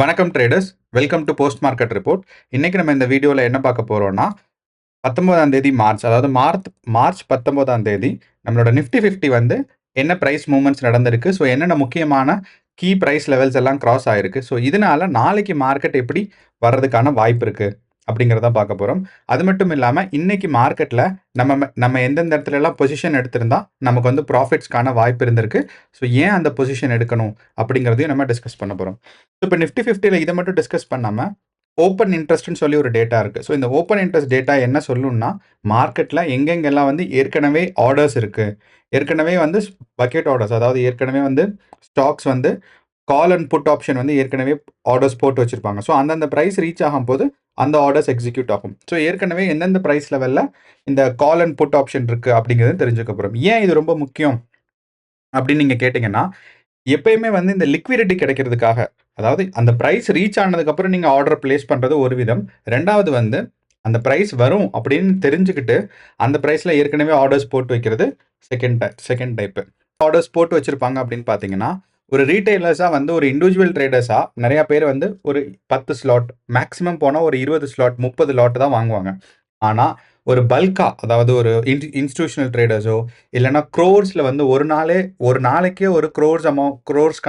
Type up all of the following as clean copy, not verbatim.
வணக்கம் traders. Welcome to post market report. இன்னைக்கு நம்ம இந்த வீடியோவில் என்ன பார்க்க போறோம்னா 19ஆம் தேதி மார்ச், அதாவது மார்ச் 19ஆம் தேதி நம்மளோட நிஃப்டி 50 வந்து என்ன பிரைஸ் மூவ்மெண்ட்ஸ் நடந்திருக்கு. ஸோ என்னென்ன முக்கியமான கீ பிரைஸ் லெவல்ஸ் எல்லாம் கிராஸ் ஆயிருக்கு. ஸோ இதனால நாளைக்கு மார்க்கெட் எப்படி வர்றதுக்கான வாய்ப்பு இருக்கு அப்படிங்கிறத பார்க்க போறோம். அது மட்டும் இல்லாமல் இன்னைக்கு மார்க்கெட்டில் நம்ம எந்தெந்த இடத்துல எல்லாம் பொசிஷன் எடுத்திருந்தா நமக்கு வந்து ப்ராஃபிட்ஸ்க்கான வாய்ப்பு இருந்திருக்கு. ஸோ ஏன் அந்த பொசிஷன் எடுக்கணும் அப்படிங்கிறதையும் நம்ம டிஸ்கஸ் பண்ண போகிறோம். ஸோ இப்போ நிஃப்டி 50ல இதை மட்டும் டிஸ்கஸ் பண்ணாமல் ஓப்பன் இன்ட்ரெஸ்ட்னு சொல்லி ஒரு டேட்டா இருக்குது. ஸோ இந்த ஓப்பன் இன்ட்ரெஸ்ட் டேட்டா என்ன சொல்லணும்னா மார்க்கெட்டில் எங்கெங்கெல்லாம் வந்து ஏற்கனவே ஆர்டர்ஸ் இருக்குது, ஏற்கனவே வந்து பக்கெட் ஆர்டர்ஸ், அதாவது ஏற்கனவே வந்து ஸ்டாக்ஸ் வந்து கால் அண்ட் புட் ஆப்ஷன் வந்து ஏற்கனவே ஆர்டர்ஸ் போட்டு வச்சுருப்பாங்க. ஸோ அந்தந்த ப்ரைஸ் ரீச் ஆகும்போது அந்த ஆர்டர்ஸ் எக்ஸிக்யூட் ஆகும். ஸோ ஏற்கனவே எந்தெந்த ப்ரைஸ் லெவலில் இந்த கால் அண்ட் புட் ஆப்ஷன் இருக்குது அப்படிங்கிறது தெரிஞ்சுக்க போகிறோம். ஏன் இது ரொம்ப முக்கியம் அப்படின்னு நீங்கள் கேட்டிங்கன்னா, எப்பயுமே வந்து இந்த லிக்விடிட்டி கிடைக்கிறதுக்காக, அதாவது அந்த ப்ரைஸ் ரீச் ஆனதுக்கப்புறம் நீங்கள் ஆர்டர் பிளேஸ் பண்ணுறது ஒரு விதம். ரெண்டாவது வந்து அந்த ப்ரைஸ் வரும் அப்படின்னு தெரிஞ்சுக்கிட்டு அந்த ப்ரைஸில் ஏற்கனவே ஆர்டர்ஸ் போட்டு வைக்கிறது செகண்ட் டைப்பு. ஆர்டர்ஸ் போட்டு வச்சுருப்பாங்க அப்படின்னு பார்த்தீங்கன்னா, ஒரு ரீட்டைலர்ஸாக வந்து ஒரு இண்டிவிஜுவல் ட்ரேடர்ஸாக நிறையா பேர் வந்து ஒரு 10 ஸ்லாட், மேக்ஸிமம் போனால் ஒரு 20 ஸ்லாட் 30 லாட் தான் வாங்குவாங்க. ஆனால் ஒரு பல்கா, அதாவது ஒரு இன்ஸ்டிடியூஷனல் ட்ரேடர்ஸோ இல்லைன்னா க்ரோர்ஸில் வந்து ஒரு நாளைக்கே ஒரு க்ரோர்ஸ்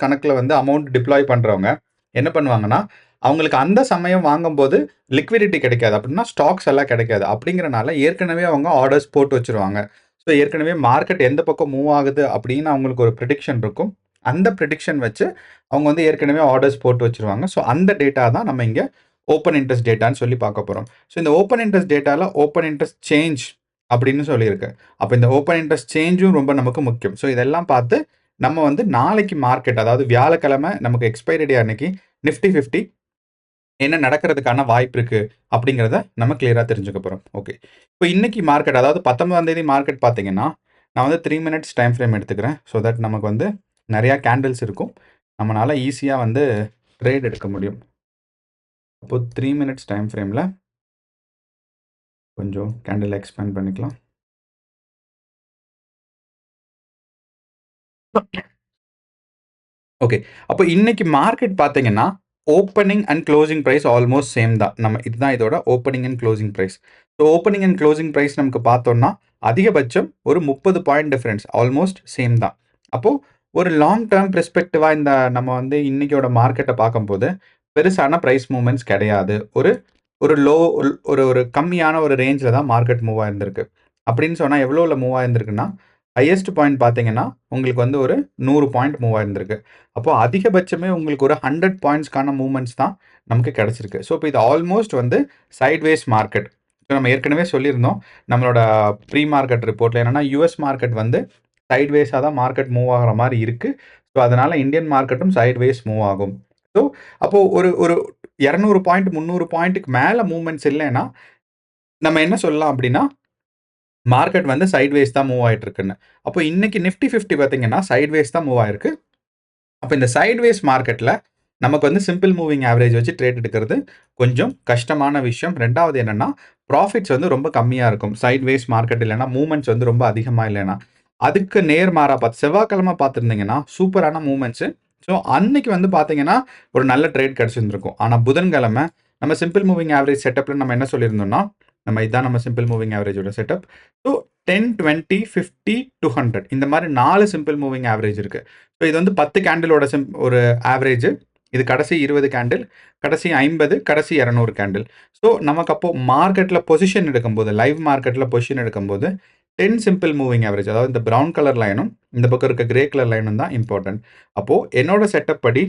கணக்கில் வந்து அமௌண்ட் டிப்ளாய் பண்ணுறவங்க என்ன பண்ணுவாங்கன்னா, அவங்களுக்கு அந்த சமயம் வாங்கும்போது லிக்விடிட்டி கிடைக்காது, அப்படின்னா ஸ்டாக்ஸ் எல்லாம் கிடைக்காது. அப்படிங்கிறனால ஏற்கனவே அவங்க ஆர்டர்ஸ் போட்டு வச்சுருவாங்க. ஸோ ஏற்கனவே மார்க்கெட் எந்த பக்கம் மூவ் ஆகுது அப்படின்னு அவங்களுக்கு ஒரு ப்ரிடிக்ஷன் இருக்கும். அந்த ப்ரிடிக்ஷன் வச்சு அவங்க வந்து ஏற்கனவே ஆர்டர்ஸ் போட்டு வச்சுருவாங்க. ஸோ அந்த டேட்டா தான் நம்ம இங்கே ஓப்பன் இன்ட்ரெஸ்ட் டேட்டான்னு சொல்லி பார்க்க போகிறோம். ஸோ இந்த ஓப்பன் இன்ட்ரெஸ்ட் டேட்டாவில் ஓப்பன் இன்ட்ரெஸ்ட் சேஞ்ச் அப்படின்னு சொல்லியிருக்கு. அப்போ இந்த ஓப்பன் இன்ட்ரெஸ்ட் சேஞ்சும் ரொம்ப நமக்கு முக்கியம். ஸோ இதெல்லாம் பார்த்து நம்ம வந்து நாளைக்கு மார்க்கெட், அதாவது வியாழக்கிழமை நமக்கு எக்ஸ்பைரி டே அன்னைக்கு நிஃப்டி 50 என்ன நடக்கிறதுக்கான வாய்ப்பு இருக்கு அப்படிங்கிறத நம்ம கிளியராக தெரிஞ்சுக்க போகிறோம். ஓகே, இப்போ இன்னைக்கு மார்க்கெட், அதாவது 19ஆம் தேதி மார்க்கெட் பார்த்தீங்கன்னா, நான் வந்து 3 மினிட்ஸ் டைம் ஃப்ரேம் எடுத்துக்கிறேன். ஸோ தட் நமக்கு வந்து நிறையா கேண்டில்ஸ் இருக்கும், நம்மளால் ஈஸியாக வந்து ட்ரேட் எடுக்க முடியும். அப்போ 3 மினிட்ஸ் டைம் ஃப்ரேமில் கொஞ்சம் கேண்டில் எக்ஸ்பேண்ட் பண்ணிக்கலாம். ஓகே, அப்போ இன்னைக்கு மார்க்கெட் பார்த்தீங்கன்னா opening and closing price almost same தான். இதுதான் இதோட opening and closing price. So opening and closing price நமக்கு பார்த்தோம்னா அதிகபட்சம் ஒரு 30 பாயிண்ட் டிஃப்ரென்ஸ், ஆல்மோஸ்ட் சேம் தான். அப்போது ஒரு லாங் டேர்ம் பெர்ஸ்பெக்டிவாக இந்த நம்ம வந்து இன்னைக்கோட மார்க்கெட்டை பார்க்கும்போது பெருசான ப்ரைஸ் மூவ்மெண்ட்ஸ் கிடையாது. ஒரு ஒரு லோ ஒரு ஒரு கம்மியான ஒரு ரேஞ்சில் தான் மார்க்கெட் மூவ் ஆயிருந்திருக்கு. அப்படின்னு சொன்னால் எவ்வளோவில் மூவ் ஆயிருந்திருக்குன்னா, ஹையஸ்ட் பாயிண்ட் பார்த்தீங்கன்னா உங்களுக்கு வந்து ஒரு 100 பாயிண்ட் மூவ் ஆயிருந்திருக்கு. அப்போது அதிகபட்சமே உங்களுக்கு ஒரு 100 பாயிண்ட்ஸ்க்கான மூவ்மெண்ட்ஸ் தான் நமக்கு கிடச்சிருக்கு. ஸோ இப்போ இது ஆல்மோஸ்ட் வந்து சைட்வேஸ் மார்க்கெட். ஸோ நம்ம ஏற்கனவே சொல்லியிருந்தோம் நம்மளோட ப்ரீ மார்க்கெட் ரிப்போர்ட்டில் என்னென்னா, யூஎஸ் மார்க்கெட் வந்து சைட்வேஸாக தான் மார்க்கெட் மூவ் ஆகிற மாதிரி இருக்குது. ஸோ அதனால் இந்தியன் மார்க்கெட்டும் சைட்வேஸ் மூவ் ஆகும். ஸோ அப்போது ஒரு ஒரு 200 பாயிண்ட் 300 பாயிண்ட்டுக்கு மேலே மூவ்மெண்ட்ஸ் இல்லைன்னா நம்ம என்ன சொல்லலாம் அப்படின்னா, மார்க்கெட் வந்து சைட்வேஸ் தான் மூவ் ஆகிட்டு இருக்குன்னு. அப்போ இன்னைக்கு நிஃப்டி 50 பார்த்தீங்கன்னா சைட்வேஸ் தான் மூவ் ஆயிருக்கு. அப்போ இந்த சைட்வேஸ் மார்க்கெட்டில் நமக்கு வந்து சிம்பிள் மூவிங் ஆவரேஜ் வச்சு ட்ரேட் எடுக்கிறது கொஞ்சம் கஷ்டமான விஷயம். ரெண்டாவது என்னென்னா, ப்ராஃபிட்ஸ் வந்து ரொம்ப கம்மியாக இருக்கும் சைட்வேஸ் மார்க்கெட் இல்லைன்னா, மூவ்மெண்ட்ஸ் வந்து ரொம்ப அதிகமாக இல்லைன்னா. அதுக்கு நேர்மாறாக பார்த்து செவ்வாய்க்கிழமை பார்த்துருந்தீங்கன்னா சூப்பரான மூவ்மெண்ட்ஸு. ஸோ அன்னைக்கு வந்து பார்த்தீங்கன்னா ஒரு நல்ல ட்ரேட் கிடச்சிருந்துருக்கும். ஆனால் புதன்கிழமை நம்ம சிம்பிள் மூவிங் ஆவரேஜ் செட்டப்பில் நம்ம என்ன சொல்லியிருந்தோம்னா, இதுதான் நம்ம சிம்பிள் மூவிங் ஆவரேஜோட செட்டப். ஸோ 10, 20, 50, 200 இந்த மாதிரி 4 சிம்பிள் மூவிங் ஆவரேஜ் இருக்குது. ஸோ இது வந்து 10 கேண்டிலோட ஒரு ஆவரேஜ். இது கடைசி 20 கேண்டில், கடைசி 50, கடைசி 200 கேண்டில். ஸோ நமக்கு அப்போது மார்க்கெட்டில் பொசிஷன் எடுக்கும்போது, லைவ் மார்க்கெட்டில் பொசிஷன் எடுக்கும்போது 10 சிம்பிள் மூவிங் ஆவரேஜ், அதாவது இந்த ப்ரௌன் கலர் லைனும் இந்த பக்கம் இருக்க கிரே கலர் லைனும் தான் இம்பார்ட்டன்ட். அப்போது என்னோட செட்டப் படி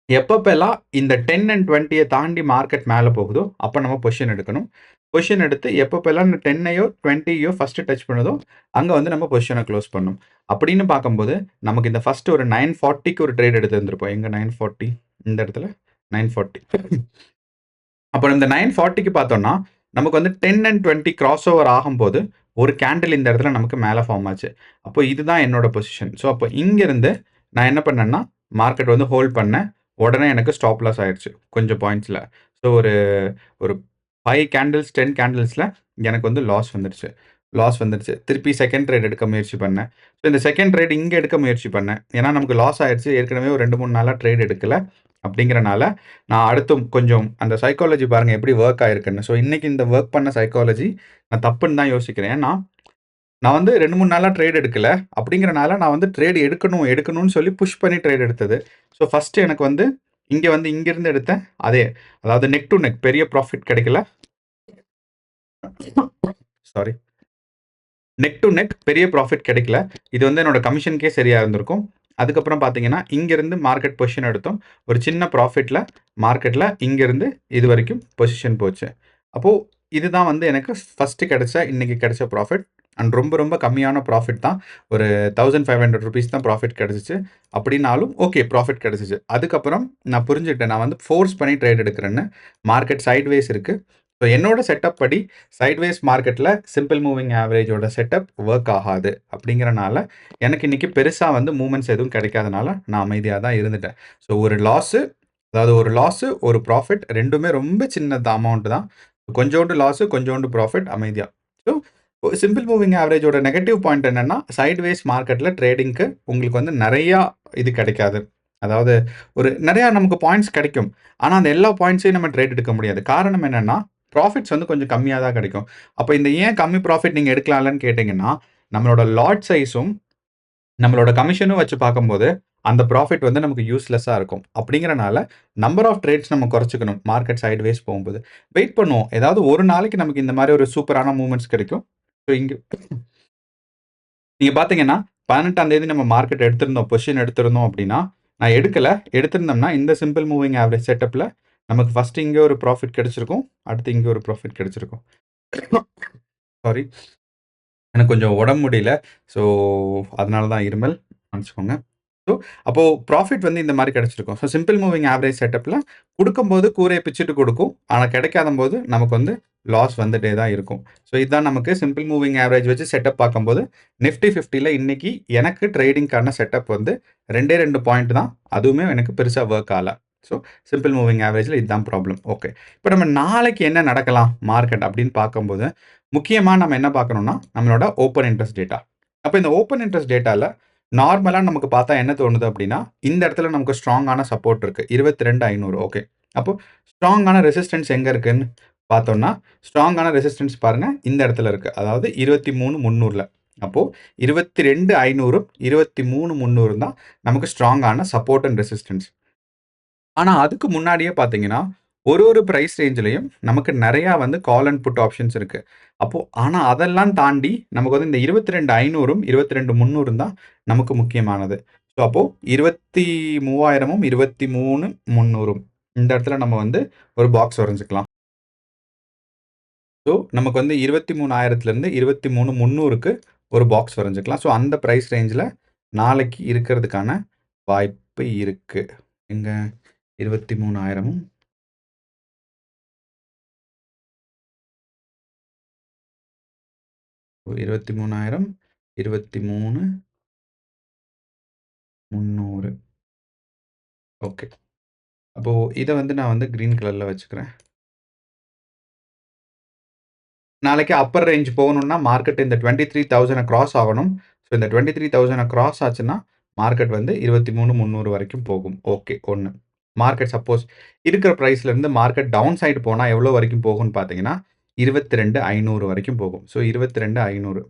எப்பப்பெல்லாம் இந்த 10 அண்ட் 20 தாண்டி மார்க்கெட் மேலே போகுதோ அப்போ நம்ம பொசிஷன் எடுக்கணும். பொசிஷன் எடுத்து எப்பப்பெல்லாம் இந்த 10ஐயோ 20ஐயோ ஃபஸ்ட்டு டச் பண்ணுதோ அங்கே வந்து நம்ம பொசிஷனை க்ளோஸ் பண்ணணும். அப்படின்னு பார்க்கும்போது நமக்கு இந்த ஃபஸ்ட்டு ஒரு 940க்கு ஒரு ட்ரேட் எடுத்து வந்திருப்போம். எங்கே 940, இந்த இடத்துல 940. அப்போ இந்த 940க்கு பார்த்தோம்னா நமக்கு வந்து 10 அண்ட் 20 கிராஸ் ஓவர் ஆகும்போது ஒரு கேண்டில் இந்த இடத்துல நமக்கு மேலே ஃபார்ம் ஆச்சு. அப்போ இதுதான் என்னோட பொசிஷன். ஸோ அப்போ இங்கேருந்து நான் என்ன பண்ணேன்னா, மார்க்கெட் வந்து ஹோல்ட் பண்ணேன். உடனே எனக்கு ஸ்டாப் லாஸ் ஆயிடுச்சு கொஞ்சம் பாயிண்ட்ஸில். ஸோ ஒரு ஒரு 5 கேண்டில்ஸ் 10 கேண்டில்ஸில் எனக்கு வந்து லாஸ் வந்துடுச்சு. லாஸ் வந்துருச்சு. திருப்பி செகண்ட் ட்ரேட் எடுக்க முயற்சி பண்ணேன். ஸோ இந்த செகண்ட் ட்ரேட் இங்க எடுக்க முயற்சி பண்ணேன். ஏன்னா நமக்கு லாஸ் ஆயிருச்சு. ஏற்கனவே ஒரு 2, 3 நாளா ட்ரேட் எடுக்கல. அப்படிங்கிறனால நான் அடுத்தும் கொஞ்சம் அந்த சைக்காலஜி பாருங்க எப்படி வொர்க் ஆயிருக்குன்னு. ஸோ இன்னைக்கு இந்த வொர்க் பண்ண சைக்காலஜி நான் தப்புன்னு தான் யோசிக்கிறேன். ஏன்னா நான் வந்து 2, 3 நாளா ட்ரேட் எடுக்கல. அப்படிங்கிறனால நான் வந்து ட்ரேட் எடுக்கணும்னு சொல்லி புஷ் பண்ணி ட்ரேட் எடுத்தது. ஸோ ஃபர்ஸ்ட் எனக்கு வந்து இங்கிருந்து எடுத்தேன். அதே அதாவது நெக் டூ நெக் பெரிய ப்ராஃபிட் கிடைக்கல. சாரி. நெக் டு நெக் பெரிய ப்ராஃபிட் கிடைக்கல. இது வந்து என்னோட கமிஷனுக்கே சரியா இருந்திருக்கும். அதுக்கப்புறம் பார்த்தீங்கன்னா, இங்கேருந்து மார்க்கெட் பொசிஷன் எடுத்தோம். ஒரு சின்ன ப்ராஃபிட்ல மார்க்கெட்ல இங்கேருந்து இது வரைக்கும் பொசிஷன் போச்சு. அப்போ இதுதான் வந்து எனக்கு ஃபர்ஸ்ட்டு இன்னைக்கு கிடைச்ச ப்ராஃபிட். அண்ட் ரொம்ப ரொம்ப கம்மியான ப்ராஃபிட் தான். ஒரு ₹1500 தான் ப்ராஃபிட் கிடைச்சுச்சு. அப்படின்னாலும் ஓகே ப்ராஃபிட் கிடைச்சுச்சு. அதுக்கப்புறம் நான் புரிஞ்சுக்கிட்டேன். நான் வந்து ஃபோர்ஸ் பண்ணி ட்ரேட் எடுக்கிறேன்னு. மார்க்கெட் சைட்வேஸ் இருக்கு. ஸோ என்னோட செட்டப் படி சைட்வேஸ் மார்க்கெட்டில் சிம்பிள் மூவிங் ஆவரேஜோட செட்டப் ஒர்க் ஆகாது. அப்படிங்கிறனால எனக்கு இன்னைக்கு பெருசாக வந்து மூமெண்ட்ஸ் எதுவும் கிடைக்காதனால நான் அமைதியாக தான் இருந்துட்டேன். ஸோ ஒரு லாஸு ஒரு ப்ராஃபிட் ரெண்டுமே ரொம்ப சின்ன அமௌண்ட் தான். கொஞ்சோண்டு லாஸு கொஞ்சோண்டு ப்ராஃபிட் அமைதியாக. ஸோ சிம்பிள் மூவிங் ஆவரேஜோட நெகட்டிவ் பாயிண்ட் என்னன்னா சைட்வேஸ் மார்க்கெட்டில் ட்ரேடிங்க்கு உங்களுக்கு வந்து நிறையா இது கிடைக்காது. அதாவது ஒரு நிறையா நமக்கு பாயிண்ட்ஸ் கிடைக்கும். ஆனால் அந்த எல்லா பாயிண்ட்ஸையும் நம்ம ட்ரேட் எடுக்க முடியாது. காரணம் என்னன்னா ப்ராஃபிட்ஸ் வந்து கொஞ்சம் கம்மியாக தான் கிடைக்கும். அப்போ இந்த ஏன் கம்மி ப்ராஃபிட் நீங்கள் எடுக்கலாம்லன்னு கேட்டிங்கன்னா, நம்மளோட லாட் சைஸும் நம்மளோட கமிஷனும் வச்சு பார்க்கும்போது அந்த ப்ராஃபிட் வந்து நமக்கு யூஸ்லெஸ்ஸாக இருக்கும். அப்படிங்கிறனால நம்பர் ஆஃப் ட்ரேட்ஸ் நம்ம குறைச்சிக்கணும் மார்க்கெட் சைட்வேஸ் போகும்போது. வெயிட் பண்ணுவோம். ஏதாவது ஒரு நாளைக்கு நமக்கு இந்த மாதிரி ஒரு சூப்பரான மூவ்மெண்ட்ஸ் கிடைக்கும். ஸோ இங்கே நீங்கள் பார்த்தீங்கன்னா 18ஆம் தேதி நம்ம மார்க்கெட் பொசிஷன் எடுத்திருந்தோம் அப்படின்னா, நான் எடுத்திருந்தோம்னா இந்த சிம்பிள் மூவிங் ஆவரேஜ் செட்டப்பில் நமக்கு ஃபர்ஸ்ட் இங்கே ஒரு ப்ராஃபிட் கிடைச்சிருக்கும். அடுத்து இங்கே ஒரு ப்ராஃபிட் கிடைச்சிருக்கும். சாரி. எனக்கு கொஞ்சம் உடம்பு முடியல. ஸோ அதனால தான் இருமல். மன்னிச்சுக்கோங்க. ஸோ அப்போ ப்ராஃபிட் வந்து இந்த மாரி கிடைச்சிருக்கும். ஸோ சிம்பிள் மூவிங் ஆவரேஜ் செட்டப்ல குடுக்கும்போது கூரைய பிச்சுட்டு குடுக்கும். ஆனா கிடைக்காதம்போது நமக்கு வந்து லாஸ் வந்துட்டே தான் இருக்கும். ஸோ இதுதான் நமக்கு சிம்பிள் மூவிங் ஆவரேஜ் வச்சு செட்டப் பார்க்கும்போது நிஃப்டி 50ல இன்னைக்கு எனக்கு ட்ரேடிங்க்கான செட்டப் வந்து 2 பாயிண்ட் தான். அதுவுமே எனக்கு பெருசா வொர்க் ஆகல. ஸோ சிம்பிள் மூவிங் ஆவரேஜ்ல இதுதான் ப்ராப்ளம். ஓகே. இப்ப நம்ம நாளைக்கு என்ன நடக்கலாம் மார்க்கெட் அப்படின்னு பார்க்கும்போது, முக்கியமா நம்ம என்ன பார்க்கணும்னா, நம்மளோட ஓப்பன் இன்ட்ரெஸ்ட் டேட்டா. அப்ப இந்த ஓப்பன் இன்ட்ரெஸ்ட் டேட்டால நார்மலா நமக்கு பார்த்தா என்ன தோணுது அப்படின்னா, இந்த இடத்துல நமக்கு ஸ்ட்ராங்கான சப்போர்ட் இருக்கு. 22,500 ஓகே. அப்போ ஸ்ட்ராங்கான ரெசிஸ்டன்ஸ் எங்க இருக்குன்னு பார்த்தோம்னா, ஸ்ட்ராங்கான ரெசிஸ்டன்ஸ் பாருங்க இந்த இடத்துல இருக்கு. அதாவது 23,300ல. அப்போ 22,500ம் 23,300ம் தான் நமக்கு ஸ்ட்ராங்கான சப்போர்ட் அண்ட் ரெசிஸ்டன்ஸ். ஆனா அதுக்கு முன்னாடியே பார்த்தீங்கன்னா, ஒரு பிரைஸ் ரேஞ்ச்லயும் நமக்கு நெறையா வந்து கால் அண்ட் புட் ஆப்ஷன்ஸ் இருக்கு. அப்போ ஆனா அதெல்லாம் தாண்டி நமக்கு வந்து இந்த 22,500ம் 22,300ம் தான் நமக்கு முக்கியமானது. ஸோ அப்போ 23,000ம் 23,300ம் இந்த இடத்துல நம்ம வந்து ஒரு பாக்ஸ் வரைஞ்சுக்கலாம். ஸோ நமக்கு வந்து 23,000லேருந்து 23,300க்கு ஒரு பாக்ஸ் வரைஞ்சுக்கலாம். ஸோ அந்த பிரைஸ் ரேஞ்ச்ல நாளைக்கு இருக்கிறதுக்கான வாய்ப்பு இருக்கு. எங்க 23,000ம் 23,000 23,300 ஓகே. அப்போ இத வந்து நான் வந்து கிரீன் கலர்ல வச்சுக்கிறேன். நாளைக்கு அப்பர் ரேஞ்ச் போகணும்னா மார்க்கெட் இந்த 23,000 கிராஸ் ஆகணும். ஸோ இந்த 23,000 கிராஸ் ஆச்சுன்னா மார்க்கெட் வந்து 23,300 வரைக்கும் போகும். ஓகே 1. மார்க்கெட் சப்போஸ் இருக்கிற பிரைஸ்ல இருந்து மார்க்கெட் டவுன் சைடு போனா எவ்வளோ வரைக்கும் போகும்னு பார்த்தீங்கன்னா, 22,500 வரைக்கும் போகும். ஸோ 22,500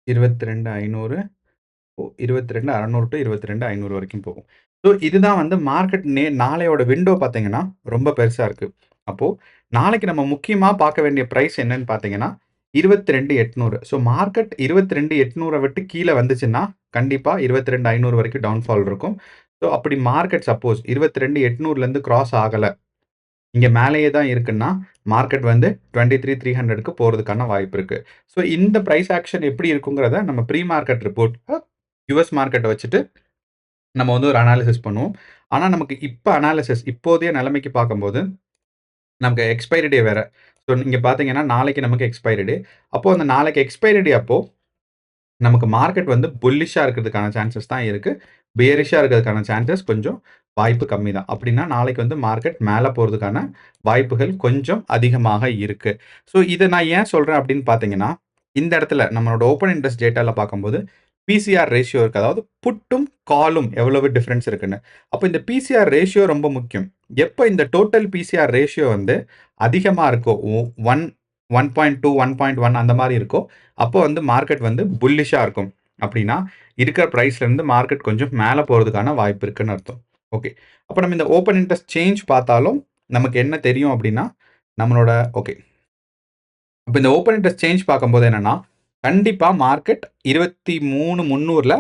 22,500 22,600 டூ 22,500 வரைக்கும் போகும். ஸோ இதுதான் வந்து மார்க்கெட் நாளையோட விண்டோ பார்த்தீங்கன்னா, ரொம்ப பெருசா இருக்கு. அப்போ நாளைக்கு நம்ம முக்கியமா பார்க்க வேண்டிய பிரைஸ் என்னன்னு பார்த்தீங்கன்னா, 22,800 ஸோ மார்க்கெட் 22,800 விட்டு கீழ வந்துச்சுன்னா, கண்டிப்பா 22,500 வரைக்கும் டவுன்ஃபால் இருக்கும். ஸோ அப்படி மார்க்கெட் சப்போஸ் 22,800லேருந்து கிராஸ் ஆகல, இங்க மேலேயே தான் இருக்குன்னா, மார்க்கெட் வந்து 23,300க்கு போறதுக்கான வாய்ப்பு இருக்கு. ஸோ இந்த பிரைஸ் ஆக்ஷன் எப்படி இருக்குங்கிறத நம்ம ப்ரீ மார்க்கெட் ரிப்போர்ட்ல யுஎஸ் மார்க்கெட்ட வச்சுட்டு நம்ம வந்து ஒரு அனாலிசிஸ் பண்ணுவோம். ஆனா நமக்கு இப்போதைய நிலைமைக்கு பார்க்கும்போது, நமக்கு எக்ஸ்பைரி டே வேற. ஸோ நீங்க பார்த்தீங்கன்னா, நாளைக்கு நமக்கு எக்ஸ்பைரி டே. அப்போ அந்த நாளைக்கு எக்ஸ்பைரி டே அப்போ நமக்கு மார்க்கெட் வந்து புல்லிஷா இருக்கிறதுக்கான சான்சஸ் தான் இருக்கு. பியரிஷா இருக்கிறதுக்கான சான்சஸ் கொஞ்சம் வாய்ப்பு கம்மி தான். அப்படின்னா நாளைக்கு வந்து மார்க்கெட் மேல போறதுக்கான வாய்ப்புகள் கொஞ்சம் அதிகமாக இருக்கு. ஸோ இத நான் ஏன் சொல்றேன் அப்படின்னு பார்த்தீங்கன்னா, இந்த இடத்துல நம்மளோட ஓப்பன் இன்ட்ரெஸ்ட் டேட்டால பார்க்கும்போது பிசிஆர் ரேஷியோ இருக்கு. அதாவது புட்டும், காலும் எவ்வளவு டிஃபரன்ஸ் இருக்குன்னு. அப்ப இந்த பிசிஆர் ரேஷியோ ரொம்ப முக்கியம். எப்ப இந்த டோட்டல் பிசிஆர் ரேஷியோ வந்து அதிகமா இருக்கோ, 1 1.2, 1.1 அந்த மாரி இருக்கோ, அப்போ வந்து மார்க்கெட் வந்து புல்லிஷா இருக்கும். அப்படின்னா, இருக்கிற பிரைஸ்ல இருந்து மார்க்கெட் கொஞ்சம் மேல போறதுக்கான வாய்ப்பு இருக்குன்னு அர்த்தம். ஓகே. அப்ப நம்ம இந்த ஓப்பன் இன்ட்ரெஸ்ட் சேஞ்ச் பார்த்தாலும், நமக்கு என்ன தெரியும் அப்படின்னா, நம்மளோட ஓகே. அப்ப இந்த ஓப்பன் இன்ட்ரெஸ்ட் சேஞ்ச் பார்க்கும்போது என்னன்னா, கண்டிப்பா மார்க்கெட் 23,300ல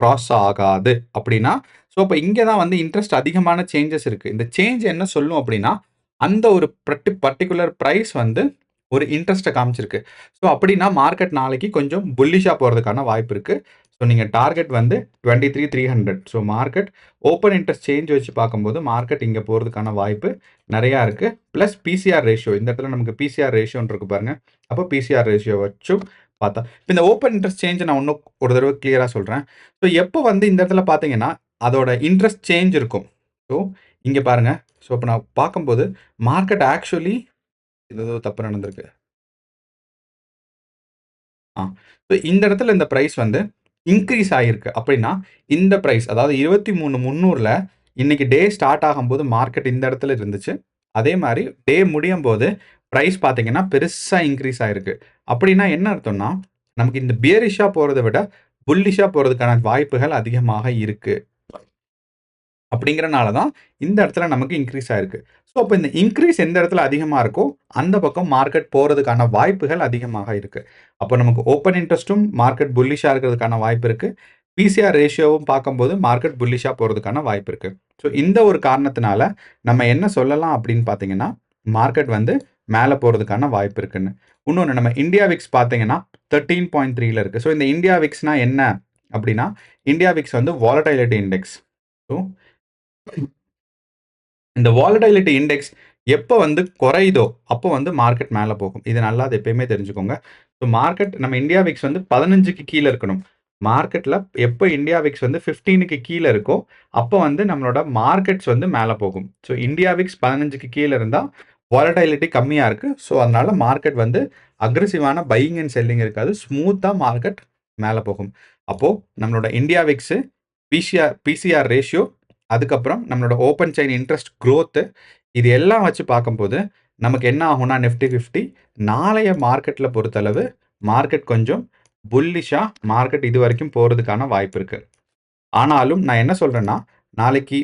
கிராஸ் ஆகாது அப்படின்னா, ஸோ அப்ப இங்க தான் வந்து இன்ட்ரெஸ்ட் அதிகமான சேஞ்சஸ் இருக்கு. இந்த சேஞ்ச் என்ன சொல்லும் அப்படின்னா, அந்த ஒரு பர்ட்டிகுலர் பிரைஸ் வந்து ஒரு இன்ட்ரெஸ்ட்ட காமிச்சிருக்கு. ஸோ அப்படின்னா மார்க்கெட் நாளைக்கு கொஞ்சம் புல்லிஷா போறதுக்கான வாய்ப்பு இருக்கு. ஸோ நீங்க டார்கெட் வந்து 23,300. So market open interest change வச்சு பார்க்கும்போது மார்க்கெட் இங்க போறதுக்கான வாய்ப்பு நெறையா இருக்கு. பிளஸ் பிசிஆர் ரேஷியோ இந்த இடத்துல நமக்கு பிசிஆர் ரேஷியோன்னு இருக்கு பாருங்க. அப்போ பிசிஆர் ரேஷியோ வச்சும் பார்த்தா இப்ப இந்த ஓப்பன் இன்ட்ரெஸ்ட் சேஞ்ச் நான் இன்னும் ஒரு தடவ கிளியரா சொல்றேன். ஸோ எப்போ வந்து இந்த இடத்துல பார்த்தீங்கன்னா, அதோட இன்ட்ரெஸ்ட் சேஞ்ச் இருக்கும். ஸோ இங்க பாருங்க. ஸோ இப்ப நான் பார்க்கும்போது மார்க்கெட் ஆக்சுவலி ஏதோ தப்பு நடந்திருக்கு. ஆ. ஸோ இந்த இடத்துல இந்த பிரைஸ் வந்து இன்கிரீஸ் ஆகியிருக்கு. அப்படின்னா இந்த பிரைஸ் அதாவது 23,300ல இன்னைக்கு டே ஸ்டார்ட் ஆகும்போது மார்க்கெட் இந்த இடத்துல இருந்துச்சு. அதே மாரி டே முடியும்போது பிரைஸ் பார்த்தீங்கன்னா பெருசா இன்கிரீஸ் ஆயிருக்கு. அப்படின்னா என்ன அர்த்தம்னா, நமக்கு இந்த பியரிஷா போறத விட புல்லிஷா போறதுக்கான வாய்ப்புகள் அதிகமாக இருக்கு. அப்படிங்கிறனால தான் இந்த இடத்துல நமக்கு இன்க்ரீஸ் ஆயிருக்கு. ஸோ அப்போ இந்த இன்க்ரீஸ் எந்த இடத்துல அதிகமா இருக்கோ, அந்த பக்கம் மார்க்கெட் போறதுக்கான வாய்ப்புகள் அதிகமாக இருக்கு. அப்போ நமக்கு ஓப்பன் இன்ட்ரெஸ்ட்டும் மார்க்கெட் புல்லிஷா இருக்கிறதுக்கான வாய்ப்பு இருக்கு. பிசிஆர் ரேஷியோவும் பார்க்கும்போது மார்க்கெட் புல்லிஷா போறதுக்கான வாய்ப்பு இருக்கு. ஸோ இந்த ஒரு காரணத்தினால நம்ம என்ன சொல்லலாம் அப்படின்னு பார்த்தீங்கன்னா, மார்க்கெட் வந்து மேல போறதுக்கான வாய்ப்பு இருக்குன்னு. இன்னொன்னு நம்ம இந்தியா விக்ஸ் பார்த்தீங்கன்னா 13.3ல இருக்கு. ஸோ இந்த இந்தியா விக்ஸ்னா என்ன அப்படின்னா, இந்தியா விக்ஸ் வந்து வாலடைலிட்டி இண்டெக்ஸ். ஸோ இந்த வாலடைலிட்டி இண்டெக்ஸ் எப்ப வந்து குறையுதோ, அப்போ வந்து மார்க்கெட் மேல போகும். இது நல்லா அது எப்பயுமே தெரிஞ்சுக்கோங்க. ஸோ மார்க்கெட் நம்ம இந்தியா விக்ஸ் வந்து 15க்கு கீழ இருக்கணும். மார்க்கெட்ல எப்ப இந்தியா விக்ஸ் வந்து 15க்கு கீழ இருக்கோ, அப்போ வந்து நம்மளோட மார்க்கெட்ஸ் வந்து மேல போகும். ஸோ இந்தியா விக்ஸ் 15க்கு கீழ இருந்தா வாலடைலிட்டி கம்மியா இருக்கு. ஸோ அதனால மார்க்கெட் வந்து அக்ரெசிவான பையிங் அண்ட் செல்லிங் இருக்காது. ஸ்மூத்தா மார்க்கெட் மேல போகும். அப்போ நம்மளோட இந்தியா விக்ஸ், பிசிஆர் ரேஷியோ அதுக்கப்புறம் நம்மளோட ஓப்பன் செயின் இன்ட்ரெஸ்ட் குரோத்து இது எல்லாம் வச்சு பார்க்கும்போது நமக்கு என்ன ஆகும்னா நிஃப்டி 50 நாளைய மார்க்கெட்டில் பொறுத்தளவு மார்க்கெட் கொஞ்சம் புல்லிஷா மார்க்கெட் இது வரைக்கும் போகிறதுக்கான வாய்ப்பு இருக்கு. ஆனாலும் நான் என்ன சொல்றேன்னா நாளைக்கு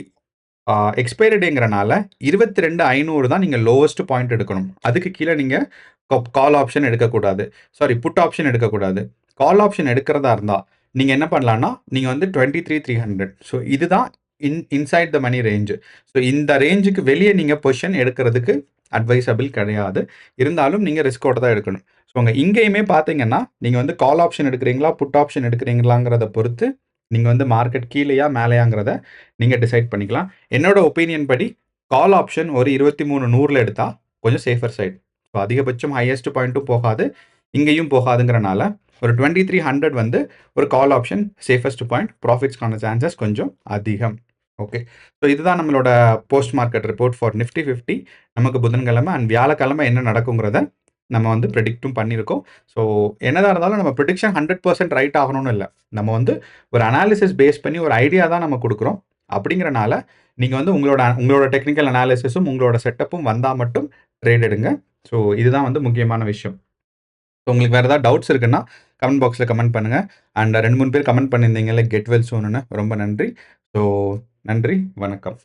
எக்ஸ்பைரி டேங்கிறனால 22,500 தான் நீங்கள் லோவஸ்ட் பாயிண்ட் எடுக்கணும். அதுக்கு கீழே நீங்கள் கால் ஆப்ஷன் எடுக்கக்கூடாது. சாரி புட் ஆப்ஷன் எடுக்கக்கூடாது. கால் ஆப்ஷன் எடுக்கிறதா இருந்தால் நீங்கள் என்ன பண்ணலான்னா நீங்கள் வந்து 23,300 ஸோ இதுதான் inside the money range. So இந்த ரேஞ்சுக்கு வெளியே நீங்கள் பொசிஷன் எடுக்கிறதுக்கு அட்வைசபிள் கிடையாது. இருந்தாலும் நீங்கள் ரிஸ்கோட தான் எடுக்கணும். ஸோ உங்கள் இங்கேயுமே பார்த்தீங்கன்னா நீங்கள் வந்து கால் ஆப்ஷன் எடுக்கிறீங்களா புட் ஆப்ஷன் எடுக்கிறீங்களாங்கிறத பொறுத்து நீங்கள் வந்து மார்க்கெட் கீழேயா மேலேயாங்கிறத நீங்கள் டிசைட் பண்ணிக்கலாம். என்னோட ஒப்பீனியன் படி கால் ஆப்ஷன் ஒரு 23,100ல எடுத்தால் கொஞ்சம் சேஃபர் சைட். ஸோ அதிகபட்சம் ஹையஸ்ட் பாயிண்ட்டும் போகாது, இங்கேயும் போகாதுங்கிறனால ஒரு 2300 வந்து ஒரு கால் ஆப்ஷன் சேஃபஸ்ட் பாயிண்ட். ப்ராஃபிட்ஸ்க்கான சான்சஸ் கொஞ்சம் அதிகம். ஓகே. ஸோ இதுதான் நம்மளோட post market report for Nifty 50 நமக்கு புதன்கிழமை அண்ட் வியாழக்கிழமை என்ன நடக்குங்கிறத நம்ம வந்து ப்ரெடிக்ட்டும் பண்ணியிருக்கோம். ஸோ என்னதான் இருந்தாலும் நம்ம ப்ரெடிக்ஷன் 100% ரைட் ஆகணும்னு இல்லை. நம்ம வந்து ஒரு அனாலிசிஸ் பேஸ் பண்ணி ஒரு ஐடியா தான் நம்ம கொடுக்குறோம். அப்படிங்கிறனால நீங்கள் வந்து உங்களோட டெக்னிக்கல் அனாலிசிஸும் உங்களோட செட்டப்பும் வந்தால் மட்டும் ட்ரேட் எடுங்க. ஸோ இதுதான் வந்து முக்கியமான விஷயம். ஸோ உங்களுக்கு வேறு ஏதாவது டவுட்ஸ் இருக்குன்னா கமெண்ட் பாக்ஸில் கமெண்ட் பண்ணுங்கள். அண்ட் 2-3 பேர் கமெண்ட் பண்ணியிருந்தீங்கல்ல கெட் வெல் சூன்னு ரொம்ப நன்றி. ஸோ நன்றி, வணக்கம்.